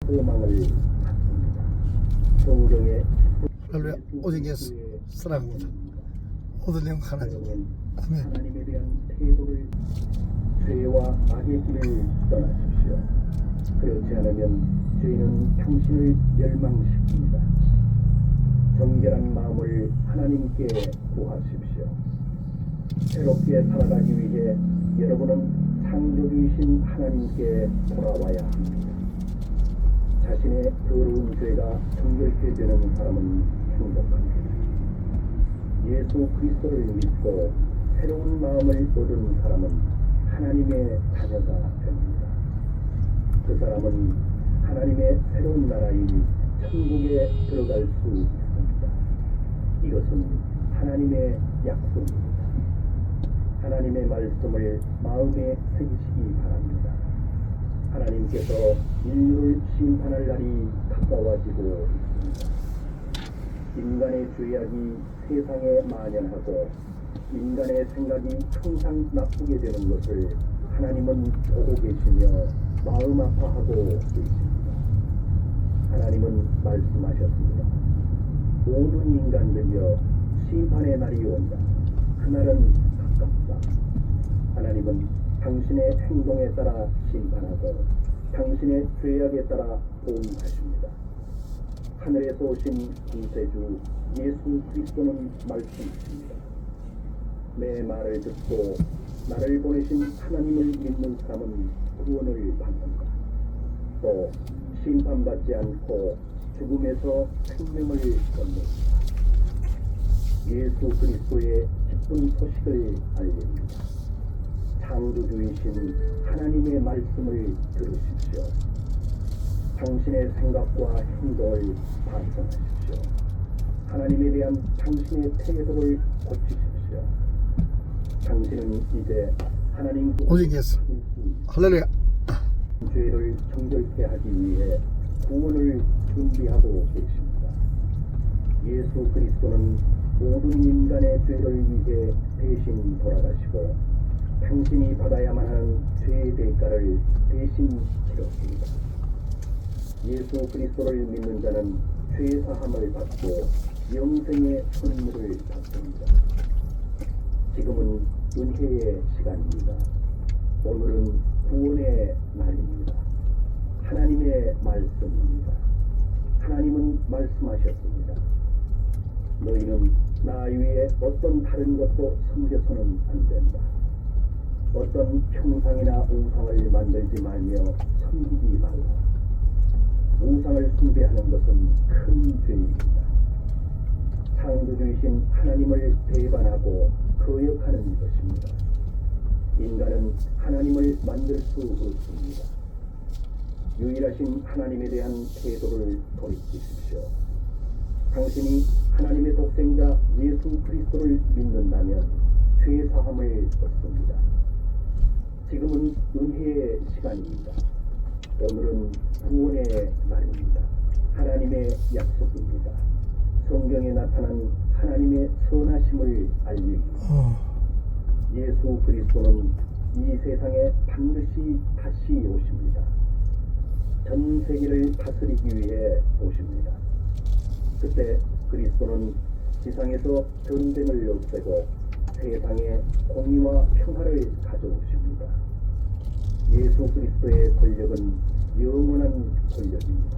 소망을 갖습니다. 성경에 할렐루야. 오직 예수 사랑합니다. 오늘령 하나님. 아멘. 하나님에 대한 태도를 죄와 악의 길을 떠나십시오. 그렇지 않으면 죄는 당신을 멸망시킵니다. 정결한 마음을 하나님께 구하십시오. 새롭게 살아가기 위해 여러분은 창조주이신 하나님께 돌아와야 합니다. 자신의 더러운 죄가 정결케 되는 사람은 행복합니다. 예수 그리스도를 믿고 새로운 마음을 얻은 사람은 하나님의 자녀가 됩니다. 그 사람은 하나님의 새로운 나라인 천국에 들어갈 수 있습니다. 이것은 하나님의 약속입니다. 하나님의 말씀을 마음에 새기시기 바랍니다. 하나님께서 인류를 심판할 날이 가까워지고 있습니다. 인간의 죄악이 세상에 만연하고 인간의 생각이 항상 나쁘게 되는 것을 하나님은 보고 계시며 마음 아파하고 계십니다. 하나님은 말씀하셨습니다. 모든 인간들이여 심판의 날이 온다. 그날은 가깝다. 하나님은 당신의 행동에 따라 심판하고 당신의 죄악에 따라 보응하십니다. 하늘에서 오신 구세주 예수 그리스도는 말씀하십니다. 내 말을 듣고 나를 보내신 하나님을 믿는 사람은 구원을 받는다. 또 심판받지 않고 죽음에서 생명을 얻는다. 예수 그리스도의 기쁜 소식을 알립니다. 창조주이신 하나님의 말씀을 들으십시오. 당신의 생각과 행동을 반성하십시오. 하나님에 대한 당신의 태도를 고치십시오. 당신은 이제 하나님 오직 예수. 할렐루야. 죄를 정결케 하기 위해 구원을 준비하고 계십니다. 예수 그리스도는 모든 인간의 죄를 위해 대신 돌아가시고 당신이 받아야만 하는 죄의 대가를 대신 치렀습니다. 예수 그리스도를 믿는 자는 죄 사함을 받고 영생의 선물을 받습니다. 지금은 은혜의 시간입니다. 오늘은 구원의 날입니다. 하나님의 말씀입니다. 하나님은 말씀하셨습니다. 너희는 나 위에 어떤 다른 것도 섬겨서는 안 된다. 어떤 형상이나 우상을 만들지 말며 섬기지 말라. 우상을 숭배하는 것은 큰 죄입니다. 창조주이신 하나님을 배반하고 거역하는 것입니다. 인간은 하나님을 만들 수 없습니다. 유일하신 하나님에 대한 태도를 돌이키십시오. 당신이 하나님의 독생자 예수 그리스도를 믿는다면 죄 사함을 얻습니다. 지금은 은혜의 시간입니다. 오늘은 구원의 날입니다. 하나님의 약속입니다. 성경에 나타난 하나님의 선하심을 알립니다. 예수 그리스도는 이 세상에 반드시 다시 오십니다. 전 세계를 다스리기 위해 오십니다. 그때 그리스도는 지상에서 전쟁을 없애고 세상에 공의와 평화를 가져오십니다. 예수 그리스도의 권력은 영원한 권력입니다.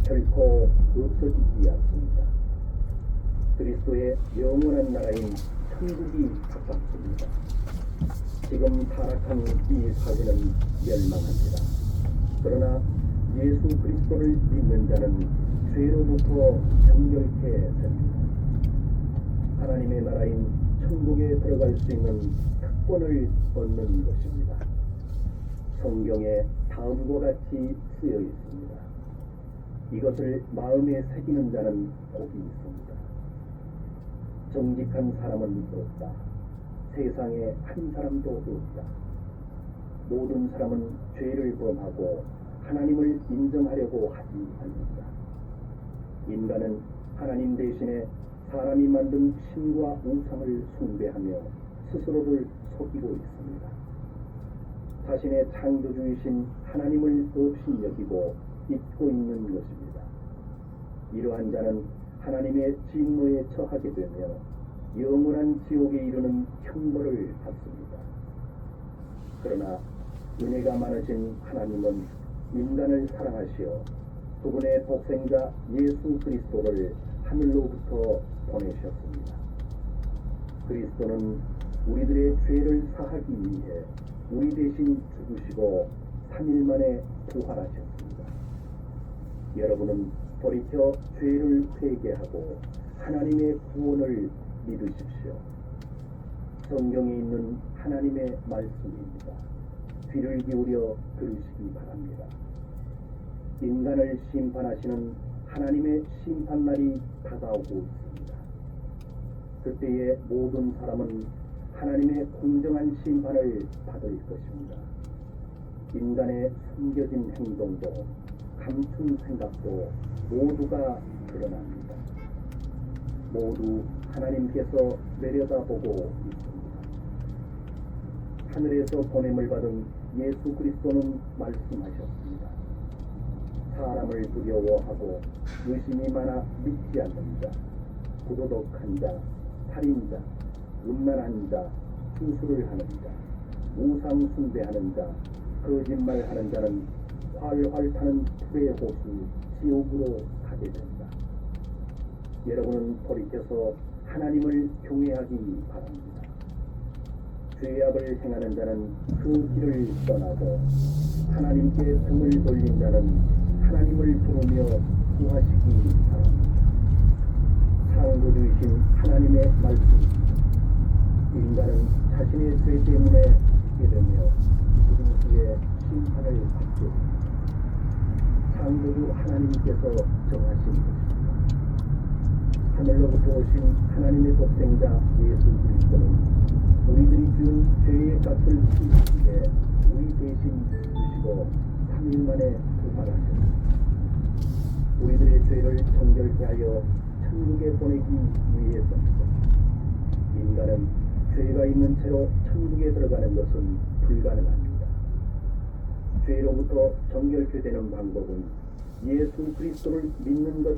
결코 없어지지 않습니다. 그리스도의 영원한 나라인 천국이 가깝습니다. 지금 타락한 이 사회는 멸망합니다. 그러나 예수 그리스도를 믿는 자는 죄로부터 정결케 됩니다. 하나님의 나라인 천국에 들어갈 수 있는 특권을 얻는 것입니다. 성경에 다음과 같이 쓰여 있습니다. 이것을 마음에 새기는 자는 복이 있습니다. 정직한 사람은 없다. 세상에 한 사람도 없다. 모든 사람은 죄를 범하고 하나님을 인정하려고 하지 않는다. 인간은 하나님 대신에 사람이 만든 신과 우상을 숭배하며 스스로를 속이고 있습니다. 자신의 창조주이신 하나님을 없이 여기고 잊고 있는 것입니다. 이러한 자는 하나님의 진노에 처하게 되며 영원한 지옥에 이르는 형벌을 받습니다. 그러나 은혜가 많으신 하나님은 인간을 사랑하시어 그분의 독생자 예수 그리스도를 하늘로부터 보내셨습니다. 그리스도는 우리들의 죄를 사하기 위해 우리 대신 죽으시고 3일 만에 부활하셨습니다. 여러분은 돌이켜 죄를 회개하고 하나님의 구원을 믿으십시오. 성경에 있는 하나님의 말씀입니다. 귀를 기울여 들으시기 바랍니다. 인간을 심판하시는 하나님의 심판날이 다가오고 있습니다. 그때의 모든 사람은 하나님의 공정한 심판을 받을 것입니다. 인간의 숨겨진 행동도 감춘 생각도 모두가 드러납니다. 모두 하나님께서 내려다보고 있습니다. 하늘에서 보냄을 받은 예수 그리스도는 말씀하셨습니다. 사람을 두려워하고 의심이 많아 믿지 않는 자, 부도덕한 자, 살인자, 음란한 자, 수술을 하는 자, 우상 숭배하는 자, 거짓말하는 자는 활활 타는 불의 호수 지옥으로 가게 된다. 여러분은 돌이켜서 하나님을 경외하기 바랍니다. 죄악을 행하는 자는 그 길을 떠나고 하나님께 등을 돌린 자는 하나님을 부르며 구하시기 바랍니다. 창조주이신 하나님의 말씀입니다. 인간은 자신의 죄 때문에 죽게 되며 죽은 후에 심판을 받게 됩니다. 창조주 하나님께서 정하신 것입니다. 하늘로부터 오신 하나님의 독생자 예수 그리스도는 우리들이 지은 죄의 값을 치르시되 우리 대신 죽으시고 3일 만에 부활하셨습니다. 우리들의 죄를 정결케 하여 천국에 보내기 위해서입니다. 인간은 죄가 있는 채로 천국에 들어가는 것은 불가능합니다. 죄로부터 정결케 되는 방법은 예수 그리스도를 믿는 것